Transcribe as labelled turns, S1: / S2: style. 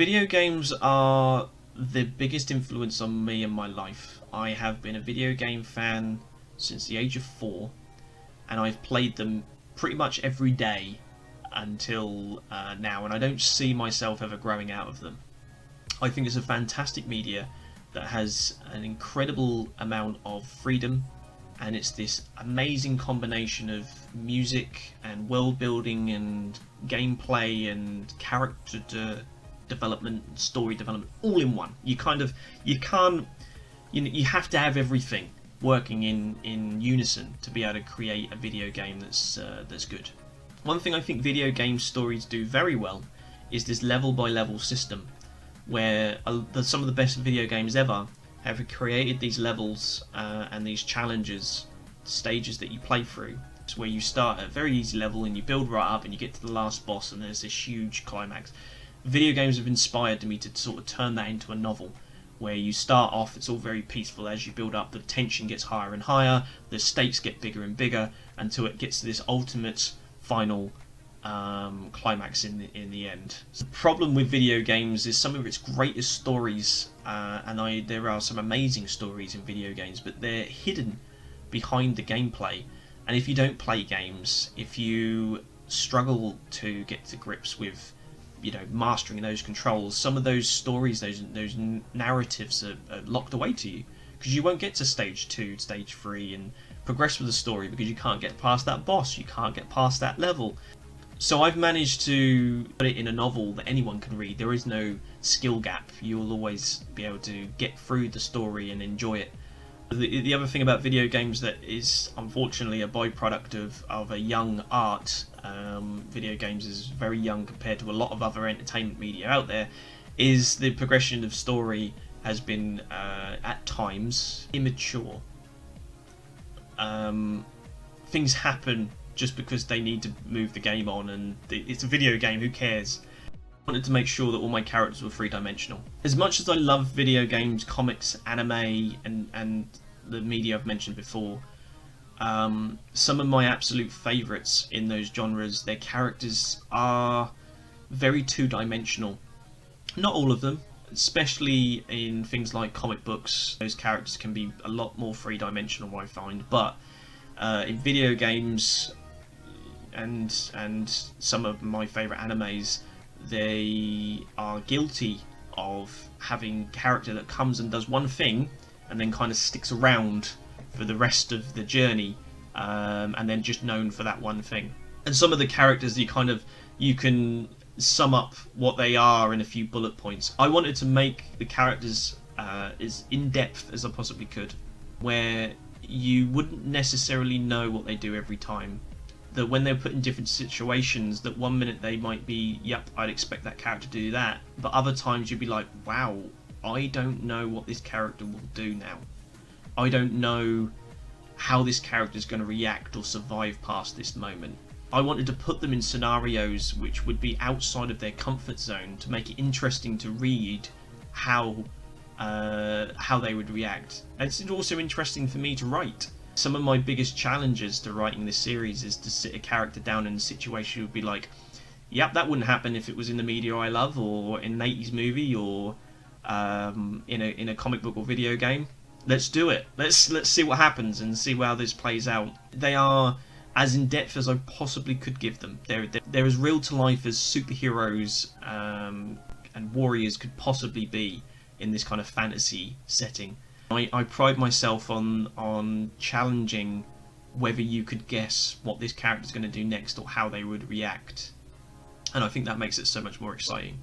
S1: Video games are the biggest influence on me in my life. I have been a video game fan since the age of 4, and I've played them pretty much every day until now, and I don't see myself ever growing out of them. I think it's a fantastic media that has an incredible amount of freedom, and it's this amazing combination of music and world building and gameplay and character development and story development all in one. You have to have everything working in unison to be able to create a video game that's good. One thing I think video game stories do very well is this level by level system, where some of the best video games ever have created these levels and these challenges, stages that you play through. It's where you start at a very easy level and you build right up and you get to the last boss and there's this huge climax. Video games have inspired me to sort of turn that into a novel, where you start off, it's all very peaceful. As you build up, the tension gets higher and higher, the stakes get bigger and bigger, until it gets to this ultimate final climax in the end. The problem with video games is some of its greatest stories, and there are some amazing stories in video games, but they're hidden behind the gameplay. And if you don't play games, if you struggle to get to grips with mastering those controls, some of those stories, those narratives are locked away to you, because you won't get to stage 2, stage 3 and progress with the story because you can't get past that boss, you can't get past that level. So I've managed to put it in a novel that anyone can read. There is no skill gap. You'll always be able to get through the story and enjoy it. The other thing about video games that is unfortunately a byproduct of a young art, video games is very young compared to a lot of other entertainment media out there, is the progression of story has been at times immature. Things happen just because they need to move the game on, and it's a video game, who cares? I wanted to make sure that all my characters were three-dimensional. As much as I love video games, comics, anime, and the media I've mentioned before, some of my absolute favourites in those genres, their characters are very two-dimensional. Not all of them, especially in things like comic books. Those characters can be a lot more three-dimensional, I find, but in video games and some of my favourite animes, they are guilty of having a character that comes and does one thing and then kind of sticks around for the rest of the journey, and then just known for that one thing. And some of the characters you can sum up what they are in a few bullet points. I wanted to make the characters as in-depth as I possibly could, where you wouldn't necessarily know what they do every time. That when they're put in different situations, that one minute they might be, yep, I'd expect that character to do that, but other times you'd be like, wow, I don't know what this character will do now. I don't know how this character is going to react or survive past this moment. I wanted to put them in scenarios which would be outside of their comfort zone to make it interesting to read how they would react. And it's also interesting for me to write. Some of my biggest challenges to writing this series is to sit a character down in a situation would be like, yep, that wouldn't happen if it was in the media I love, or in an 80s movie, or in a comic book or video game. Let's do it. Let's see what happens and see how this plays out. They are as in depth as I possibly could give them. They're as real to life as superheroes and warriors could possibly be in this kind of fantasy setting. I pride myself on challenging whether you could guess what this character's going to do next or how they would react, and I think that makes it so much more exciting.